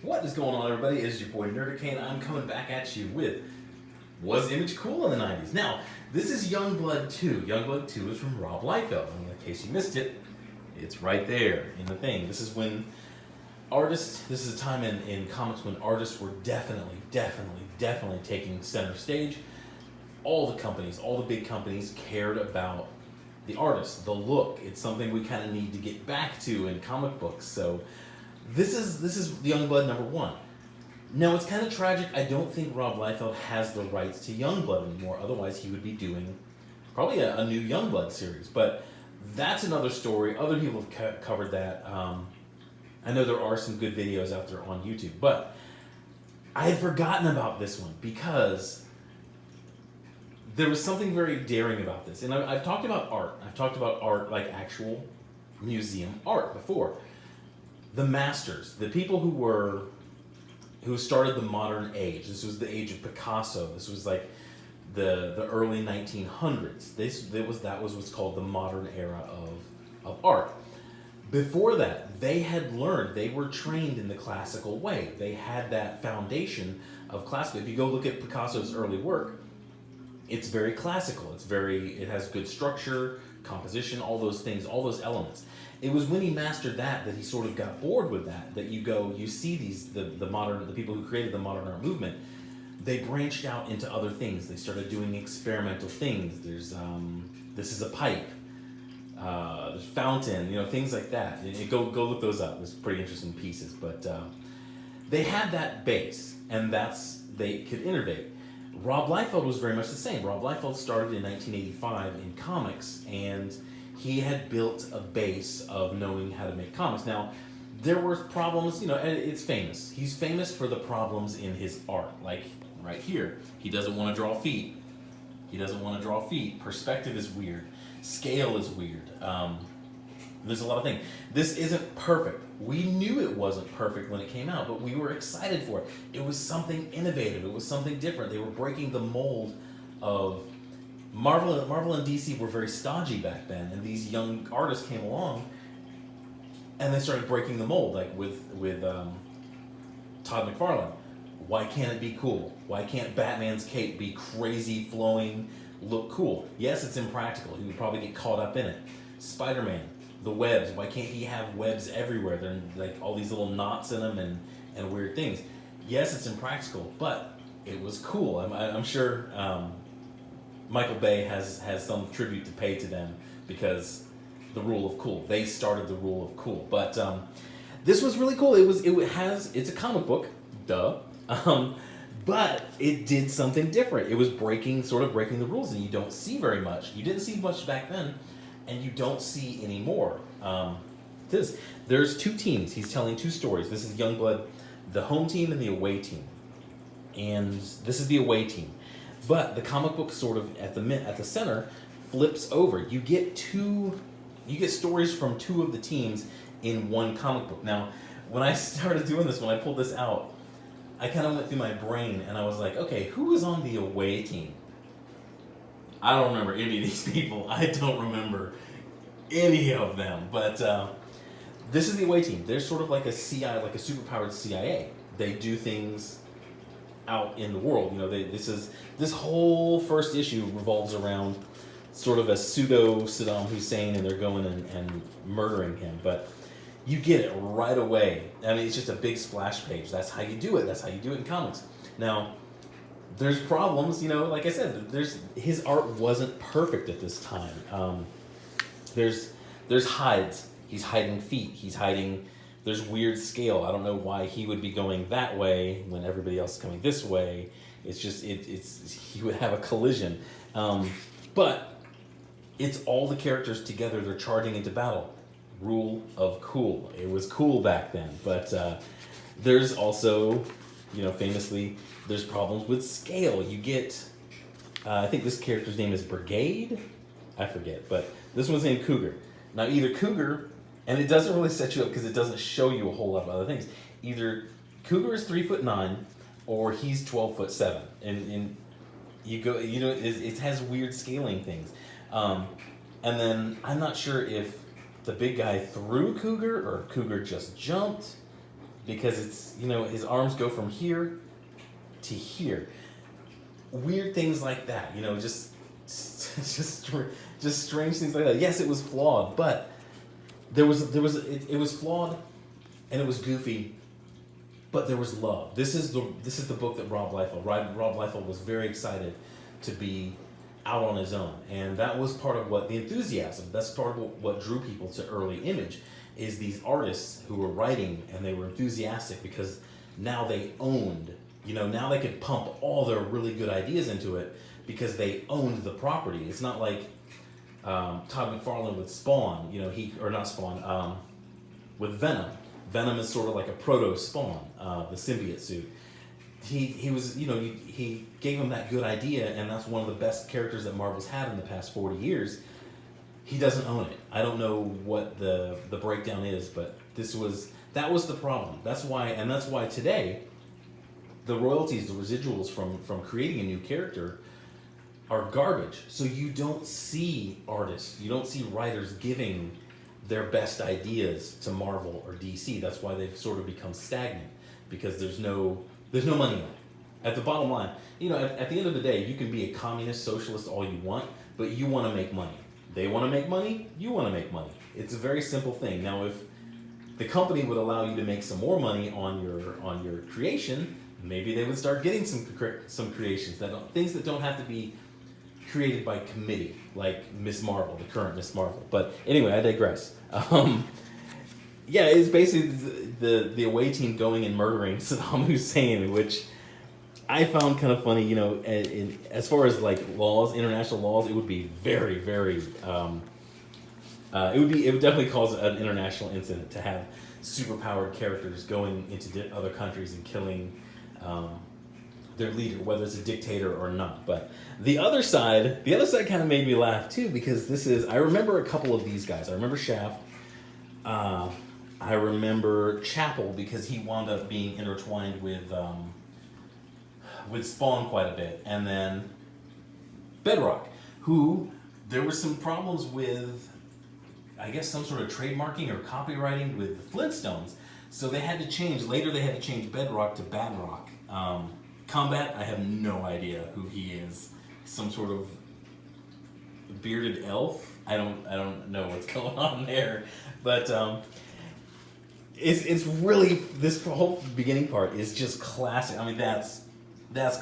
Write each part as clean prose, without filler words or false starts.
What is going on, everybody? It is your boy Nerdicane. I'm coming back at you with Was Image Cool in the 90s? Now, this is Youngblood 2. Youngblood 2 is from Rob Liefeld. In case you missed it, it's right there in the thing. This is when this is a time in comics when artists were definitely taking center stage. All the companies, all the big companies cared about the artist, the look. It's something we kind of need to get back to in comic books. So this is Youngblood #1. Now, it's kind of tragic. I don't think Rob Liefeld has the rights to Youngblood anymore. Otherwise, he would be doing probably a new Youngblood series. But that's another story. Other people have covered that. I know there are some good videos out there on YouTube. But I had forgotten about this one because there was something very daring about this. And I've talked about art. I've talked about art like actual museum art before. The masters, the people who started the modern age. This was the age of Picasso. This was like the early 1900s. That was what's called the modern era of art. Before that, they had learned, they were trained in the classical way. They had that foundation of classical. If you go look at Picasso's early work, it's very classical. It has good structure, composition, all those things, all those elements. It was when he mastered that he sort of got bored with that you see the people who created the modern art movement, they branched out into other things. They started doing experimental things. There's this is a pipe, there's fountain, things like that. Go look those up. There's pretty interesting pieces, but they had that base, and they could innovate. Rob Liefeld was very much the same. Rob Liefeld started in 1985 in comics, and he had built a base of knowing how to make comics. Now, there were problems, and it's famous. He's famous for the problems in his art. Like right here, he doesn't want to draw feet. Perspective is weird. Scale is weird. There's a lot of things. This isn't perfect. We knew it wasn't perfect when it came out, but we were excited for it. It was something innovative. It was something different. They were breaking the mold of Marvel and DC were very stodgy back then, and these young artists came along, and they started breaking the mold, like with Todd McFarlane. Why can't it be cool? Why can't Batman's cape be crazy, flowing, look cool? Yes, it's impractical. He would probably get caught up in it. Spider-Man, the webs. Why can't he have webs everywhere? They're like all these little knots in them and weird things. Yes, it's impractical, but it was cool. I'm sure Michael Bay has some tribute to pay to them because the rule of cool. They started the rule of cool. But this was really cool. It's a comic book, duh. But it did something different. It was sort of breaking the rules, and you don't see very much. You didn't see much back then, and you don't see anymore. There's two teams. He's telling two stories. This is Youngblood, the home team and the away team. And this is the away team. But the comic book sort of at the center flips over. You get stories from two of the teams in one comic book. Now, when I started doing this, when I pulled this out, I kind of went through my brain and I was like, okay, who was on the away team? I don't remember any of these people. I don't remember any of them. But this is the away team. They're sort of like a CIA, like a superpowered CIA. They do things out in the world. This whole first issue revolves around sort of a pseudo Saddam Hussein, and they're going and murdering him. But you get it right away. I mean, it's just a big splash page. That's how you do it. That's how you do it in comics. Now, there's problems, like I said, his art wasn't perfect at this time. There's hides. He's hiding feet. There's weird scale. I don't know why he would be going that way when everybody else is coming this way. It's just, he would have a collision. But it's all the characters together. They're charging into battle. Rule of cool. It was cool back then. But there's also, famously, there's problems with scale. You get, I think this character's name is Brigade. I forget. But this one's named Cougar. Now, either Cougar, and it doesn't really set you up because it doesn't show you a whole lot of other things. Either Cougar is 3'9", or he's 12'7", and you go, it has weird scaling things. And then I'm not sure if the big guy threw Cougar or Cougar just jumped. because it's, his arms go from here to here. Weird things like that, just strange things like that. Yes, it was flawed, but it was flawed, and it was goofy, but there was love. This is the book that Rob Liefeld was very excited to be out on his own, and that was part of what the enthusiasm. That's part of what drew people to early Image, is these artists who were writing and they were enthusiastic because now they owned. Now they could pump all their really good ideas into it because they owned the property. It's not like Todd McFarlane with Spawn, with Venom. Venom is sort of like a proto-Spawn, the symbiote suit. He was, he gave him that good idea, and that's one of the best characters that Marvel's had in the past 40 years. He doesn't own it. I don't know what the breakdown is, but that was the problem. That's why today, the royalties, the residuals from creating a new character are garbage. So you don't see artists, you don't see writers giving their best ideas to Marvel or DC. That's why they've sort of become stagnant, because there's no money in it. At the bottom line, at the end of the day, you can be a communist, socialist all you want, but you want to make money. They want to make money, you want to make money. It's a very simple thing. Now, if the company would allow you to make some more money on your creation, maybe they would start getting some creations, things that don't have to be created by committee, like Miss Marvel, the current Miss Marvel. But anyway, I digress. Yeah, it's basically the away team going and murdering Saddam Hussein, which I found kind of funny. As far as like laws, international laws, it would be very, very. It would definitely cause an international incident to have superpowered characters going into other countries and killing their leader, whether it's a dictator or not. But the other side kind of made me laugh too, because I remember a couple of these guys. I remember Shaft. I remember Chapel, because he wound up being intertwined with Spawn quite a bit, and then Bedrock, who there were some problems with, I guess, some sort of trademarking or copywriting with the Flintstones, so they had to change Bedrock to Badrock. Combat, I have no idea who he is. Some sort of bearded elf. I don't know what's going on there, but it's really, this whole beginning part is just classic. I mean, that's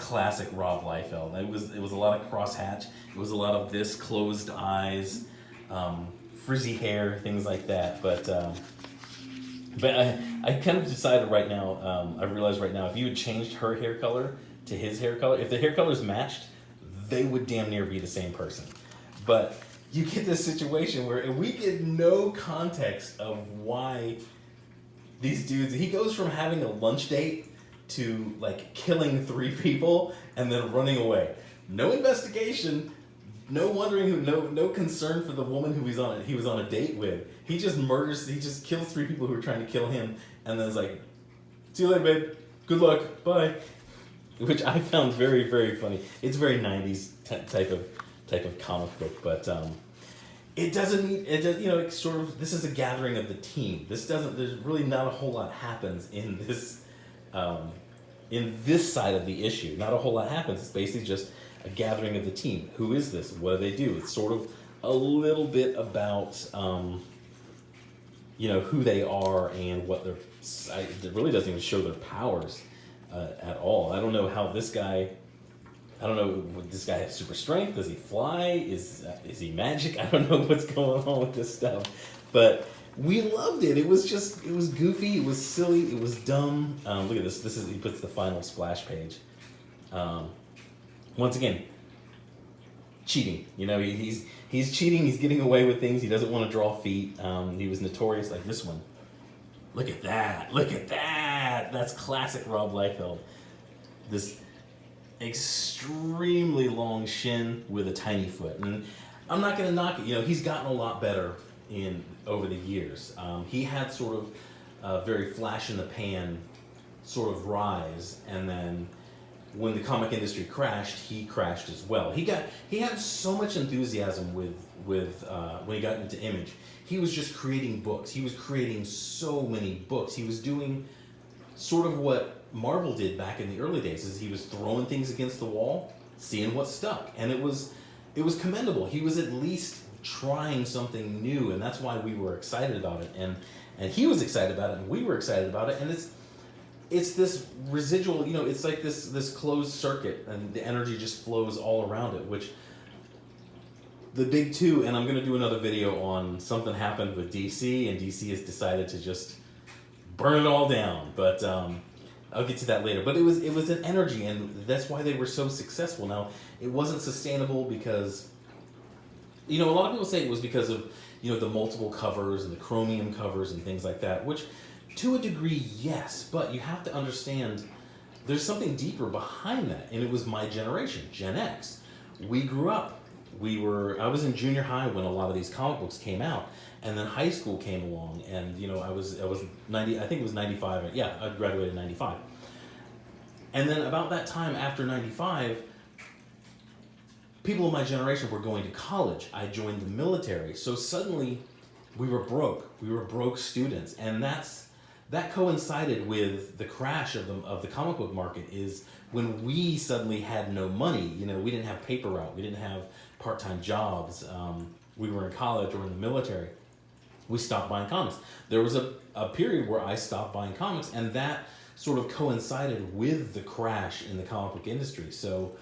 classic Rob Liefeld. It was a lot of crosshatch. It was a lot of this, closed eyes, frizzy hair, things like that. But I kind of decided right now, I realized right now, if you had changed her hair color to his hair color, if the hair colors matched, they would damn near be the same person. But you get this situation where we get no context of why these dudes, he goes from having a lunch date to like killing 3 people and then running away. No investigation, no wondering who, no concern for the woman who he was on a date with. He just kills 3 people who were trying to kill him, and then is like, see you later, babe. Good luck. Bye. Which I found very, very funny. It's very 90s type of comic book, but it doesn't mean it's sort of, this is a gathering of the team. There's really not a whole lot happens in this side of the issue. Not a whole lot happens. It's basically just a gathering of the team. Who is this? What do they do? It's sort of a little bit about who they are and what their, it really doesn't even show their powers at all. I don't know how this guy, would this guy have super strength? Does he fly? Is he magic? I don't know what's going on with this stuff. But we loved it. It was goofy, it was silly, it was dumb. Look at this. He puts the final splash page. Once again, cheating. He's cheating, he's getting away with things, he doesn't want to draw feet. He was notorious, like this one. Look at that. That's classic Rob Liefeld. This extremely long shin with a tiny foot. And I'm not going to knock it. He's gotten a lot better over the years. He had sort of a very flash in the pan sort of rise, and then when the comic industry crashed, he crashed as well. He had so much enthusiasm with when he got into Image. He was just creating books. He was creating so many books. He was doing sort of what Marvel did back in the early days. Is he was throwing things against the wall, seeing what stuck, and it was commendable. He was at least trying something new, and that's why we were excited about it, and he was excited about it, and we were excited about it, and it's this residual, you know, it's like this closed circuit, and the energy just flows all around it, which the big two, and I'm going to do another video on something happened with DC, and DC has decided to just burn it all down, but I'll get to that later. But it was an energy, and that's why they were so successful. Now, it wasn't sustainable because, you know, a lot of people say it was because of, you know, the multiple covers and the chromium covers and things like that, which to a degree, yes, but you have to understand there's something deeper behind that, and it was my generation, Gen X. We grew up. I was in junior high when a lot of these comic books came out, and then high school came along, and you know, I was 90, I think it was 95, yeah, I graduated in 95. And then about that time after 95, people of my generation were going to college. I joined the military, so suddenly we were broke. We were broke students, and that coincided with the crash of the comic book market. Is when we suddenly had no money. You know, we didn't have paper route. We didn't have part-time jobs. We were in college or in the military. We stopped buying comics. There was a period where I stopped buying comics, and that sort of coincided with the crash in the comic book industry. So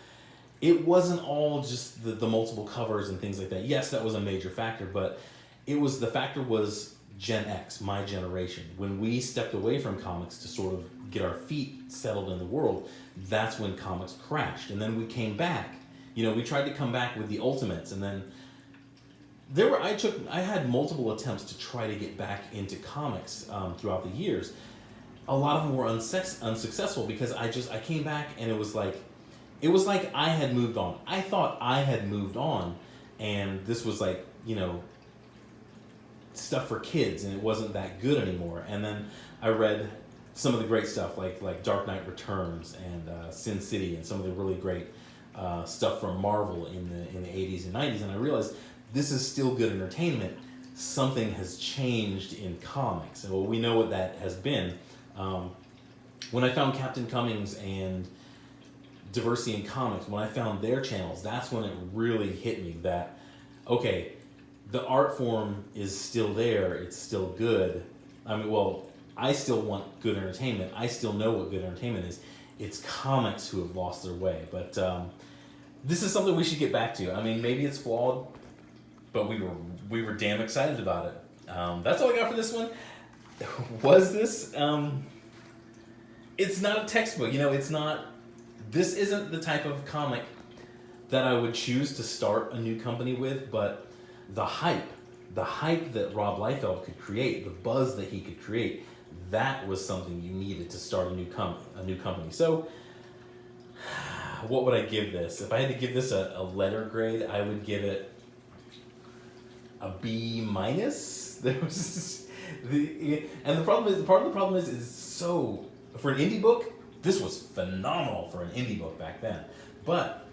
it wasn't all just the multiple covers and things like that. Yes, that was a major factor, but the factor was Gen X, my generation. When we stepped away from comics to sort of get our feet settled in the world, that's when comics crashed. And then we came back. You know, we tried to come back with the Ultimates, and then I had multiple attempts to try to get back into comics throughout the years. A lot of them were unsuccessful because I came back, and it was like I had moved on. I thought I had moved on, and this was like, you know, stuff for kids, and it wasn't that good anymore. And then I read some of the great stuff like Dark Knight Returns and Sin City, and some of the really great stuff from Marvel in the 80s and 90s, and I realized this is still good entertainment. Something has changed in comics, and well, we know what that has been. When I found Captain Cummings and Diversity in Comics, when I found their channels, that's when it really hit me that, okay, the art form is still there, it's still good. I mean, well, I still want good entertainment. I still know what good entertainment is. It's comics who have lost their way. But this is something we should get back to. I mean, maybe it's flawed, but we were damn excited about it. That's all I got for this one. Was this... it's not a textbook. You know, it's not... This isn't the type of comic that I would choose to start a new company with, but the hype that Rob Liefeld could create, the buzz that he could create, that was something you needed to start a new company. So, what would I give this? If I had to give this a letter grade, I would give it a B-. There was and the problem is, part of the problem is so, for an indie book, this was phenomenal for an indie book back then. But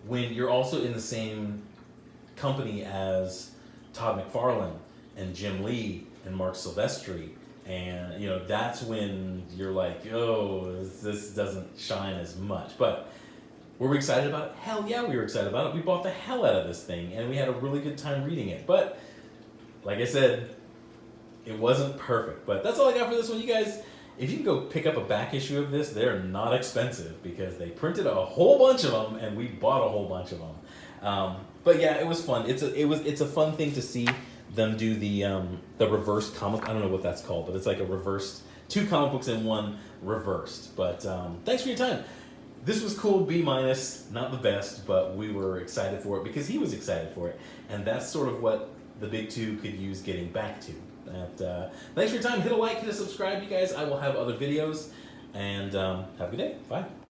when you're also in the same company as Todd McFarlane and Jim Lee and Mark Silvestri, and you know, that's when you're like, oh, this doesn't shine as much. But were we excited about it? Hell yeah, we were excited about it. We bought the hell out of this thing, and we had a really good time reading it. But like I said, it wasn't perfect. But that's all I got for this one, you guys. If you can go pick up a back issue of this, they're not expensive because they printed a whole bunch of them, and we bought a whole bunch of them. But yeah, it was fun. It's a fun thing to see them do the reversed comic. I don't know what that's called, but it's like a reversed, 2 comic books in one reversed. But thanks for your time. This was cool. B-, not the best, but we were excited for it because he was excited for it, and that's sort of what the big two could use getting back to. Thanks for your time. Hit a like, hit a subscribe, you guys. I will have other videos, and have a good day. Bye.